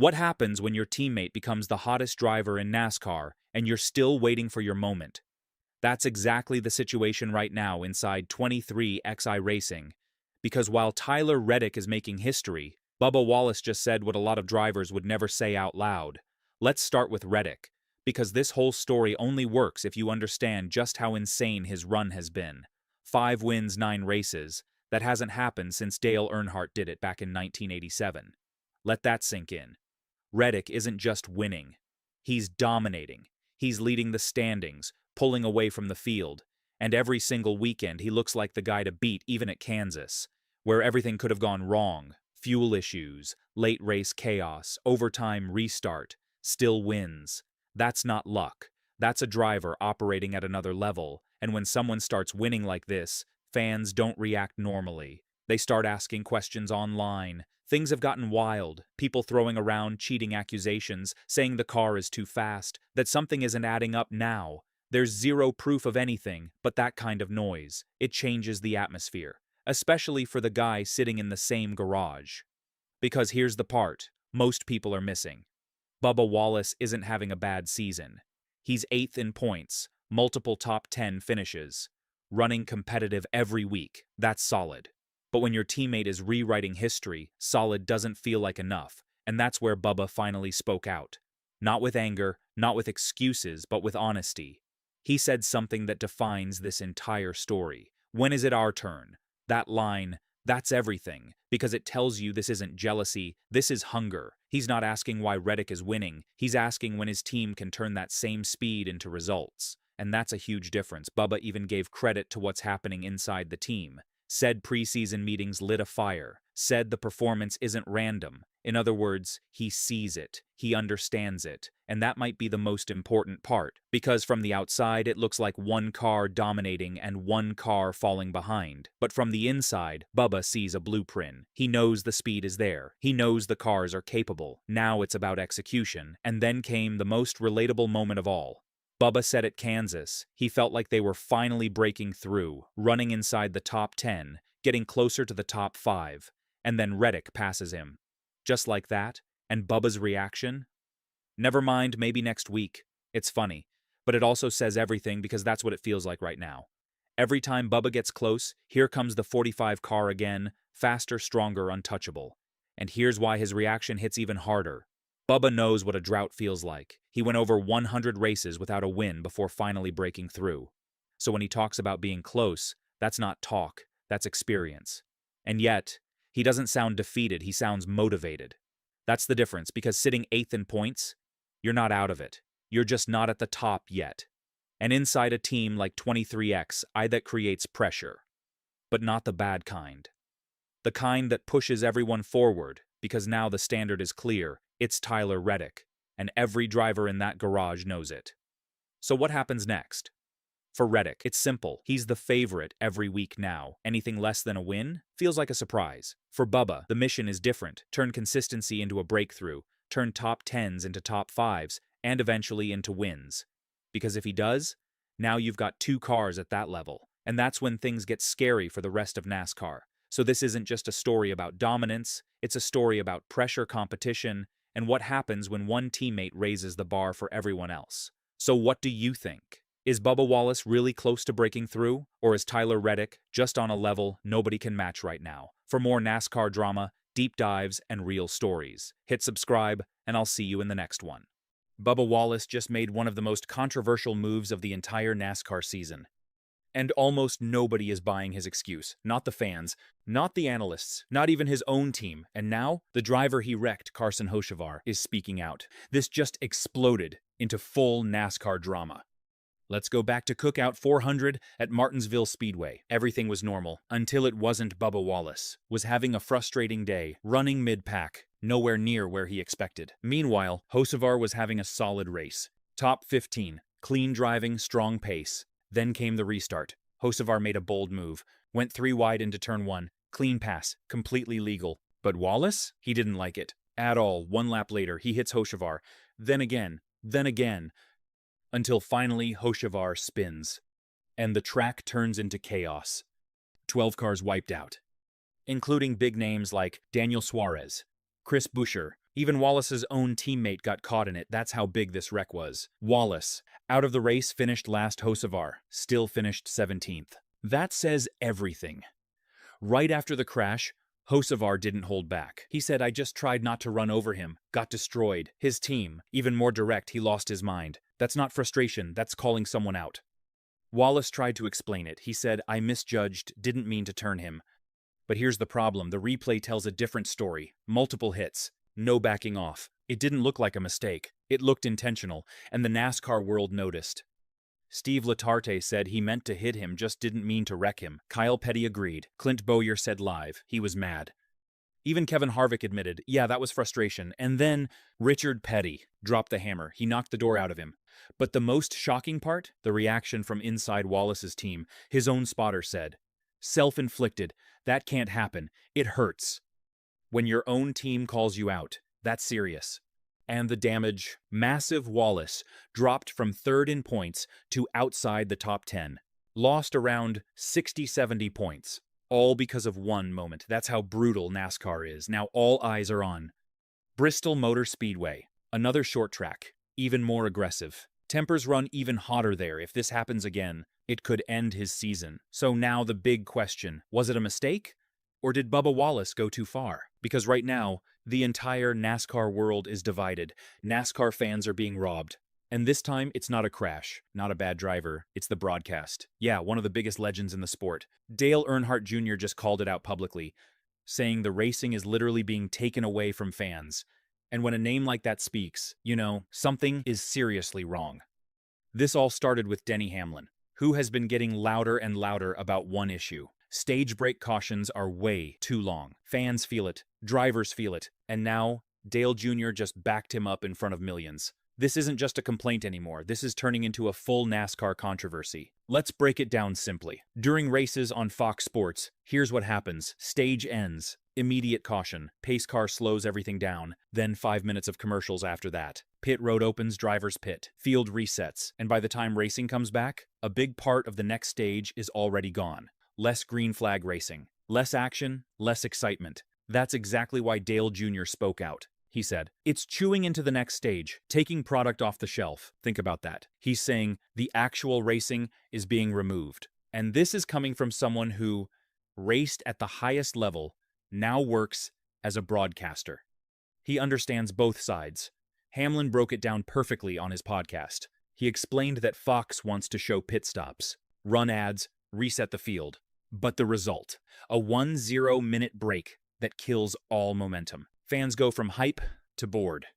What happens when your teammate becomes the hottest driver in NASCAR and you're still waiting for your moment? That's exactly the situation right now inside 23XI Racing. Because while Tyler Reddick is making history, Bubba Wallace just said what a lot of drivers would never say out loud. Let's start with Reddick, because this whole story only works if you understand just how insane his run has been. 5 wins, 9 races. That hasn't happened since Dale Earnhardt did it back in 1987. Let that sink in. Reddick isn't just winning. He's dominating. He's leading the standings, pulling away from the field. And every single weekend he looks like the guy to beat, even at Kansas, where everything could have gone wrong. Fuel issues, late race chaos, overtime restart, still wins. That's not luck. That's a driver operating at another level. And when someone starts winning like this, fans don't react normally. They start asking questions online. Things have gotten wild, people throwing around cheating accusations, saying the car is too fast, that something isn't adding up now. There's zero proof of anything, but that kind of noise. It changes the atmosphere, especially for the guy sitting in the same garage. Because here's the part most people are missing. Bubba Wallace isn't having a bad season. He's 8th in points, multiple top 10 finishes, running competitive every week. That's solid. But when your teammate is rewriting history, solid doesn't feel like enough, and that's where Bubba finally spoke out. Not with anger, not with excuses, but with honesty. He said something that defines this entire story. When is it our turn? That line, that's everything, because it tells you this isn't jealousy, this is hunger. He's not asking why Reddick is winning, he's asking when his team can turn that same speed into results. And that's a huge difference. Bubba even gave credit to what's happening inside the team. Said preseason meetings lit a fire. Said the performance isn't random. In other words, he sees it. He understands it. And that might be the most important part. Because from the outside, it looks like one car dominating and one car falling behind. But from the inside, Bubba sees a blueprint. He knows the speed is there. He knows the cars are capable. Now it's about execution. And then came the most relatable moment of all. Bubba said at Kansas, he felt like they were finally breaking through, running inside the top 10, getting closer to the top 5, and then Reddick passes him. Just like that, and Bubba's reaction? Never mind, maybe next week. It's funny, but it also says everything because that's what it feels like right now. Every time Bubba gets close, here comes the 45 car again, faster, stronger, untouchable. And here's why his reaction hits even harder. Bubba knows what a drought feels like. He went over 100 races without a win before finally breaking through. So when he talks about being close, that's not talk, that's experience. And yet, he doesn't sound defeated, he sounds motivated. That's the difference, because sitting 8th in points, you're not out of it. You're just not at the top yet. And inside a team like 23XI that creates pressure. But not the bad kind. The kind that pushes everyone forward, because now the standard is clear. It's Tyler Reddick, and every driver in that garage knows it. So what happens next? For Reddick, it's simple. He's the favorite every week now. Anything less than a win feels like a surprise. For Bubba, the mission is different. Turn consistency into a breakthrough, turn top 10s into top 5s, and eventually into wins. Because if he does, now you've got 2 cars at that level, and that's when things get scary for the rest of NASCAR. So this isn't just a story about dominance, it's a story about pressure, competition, and what happens when one teammate raises the bar for everyone else. So what do you think? Is Bubba Wallace really close to breaking through? Or is Tyler Reddick just on a level nobody can match right now? For more NASCAR drama, deep dives, and real stories, hit subscribe, and I'll see you in the next one. Bubba Wallace just made one of the most controversial moves of the entire NASCAR season. And almost nobody is buying his excuse. Not the fans, not the analysts, not even his own team. And now, the driver he wrecked, Carson Hocevar, is speaking out. This just exploded into full NASCAR drama. Let's go back to Cookout 400 at Martinsville Speedway. Everything was normal, until it wasn't. Bubba Wallace was having a frustrating day, running mid-pack, nowhere near where he expected. Meanwhile, Hocevar was having a solid race. Top 15, clean driving, strong pace. Then came the restart. Hocevar made a bold move, went 3 wide into turn 1, clean pass, completely legal. But Wallace? He didn't like it at all. 1 lap later, he hits Hocevar, then again, until finally Hocevar spins. And the track turns into chaos. 12 cars wiped out, including big names like Daniel Suarez, Chris Buescher, Even Wallace's own teammate got caught in it. That's how big this wreck was. Wallace, out of the race, finished last. Hocevar, still finished 17th. That says everything. Right after the crash, Hocevar didn't hold back. He said, "I just tried not to run over him. Got destroyed. His team, even more direct, he lost his mind. That's not frustration, that's calling someone out." Wallace tried to explain it. He said, "I misjudged, didn't mean to turn him." But here's the problem. The replay tells a different story. Multiple hits. No backing off. It didn't look like a mistake. It looked intentional, and the NASCAR world noticed. Steve Letarte said he meant to hit him, just didn't mean to wreck him. Kyle Petty agreed. Clint Bowyer said live he was mad. Even Kevin Harvick admitted, yeah, that was frustration. And then Richard Petty dropped the hammer. He knocked the door out of him. But the most shocking part, the reaction from inside Wallace's team. His own spotter said, "Self-inflicted. That can't happen. It hurts." When your own team calls you out, that's serious. And the damage, massive. Wallace dropped from third in points to outside the top 10. Lost around 60-70 points. All because of one moment. That's how brutal NASCAR is. Now all eyes are on Bristol Motor Speedway, another short track, even more aggressive. Tempers run even hotter there. If this happens again, it could end his season. So now the big question, was it a mistake? Or did Bubba Wallace go too far? Because right now, the entire NASCAR world is divided. NASCAR fans are being robbed. And this time, it's not a crash, not a bad driver, it's the broadcast. Yeah, one of the biggest legends in the sport. Dale Earnhardt Jr. just called it out publicly, saying the racing is literally being taken away from fans. And when a name like that speaks, you know, something is seriously wrong. This all started with Denny Hamlin, who has been getting louder and louder about one issue. Stage brake cautions are way too long. Fans feel it, drivers feel it, and now Dale Jr. just backed him up in front of millions. This isn't just a complaint anymore. This is turning into a full NASCAR controversy. Let's break it down simply. During races on Fox Sports, here's what happens. Stage ends. Immediate caution. Pace car slows everything down. Then 5 minutes of commercials after that. Pit road opens, drivers pit. Field resets. And by the time racing comes back, a big part of the next stage is already gone. Less green flag racing. Less action, less excitement. That's exactly why Dale Jr. spoke out. He said, "It's chewing into the next stage, taking product off the shelf." Think about that. He's saying the actual racing is being removed. And this is coming from someone who raced at the highest level, now works as a broadcaster. He understands both sides. Hamlin broke it down perfectly on his podcast. He explained that Fox wants to show pit stops, run ads, reset the field. But the result, a 1-0 minute break that kills all momentum. Fans go from hype to bored.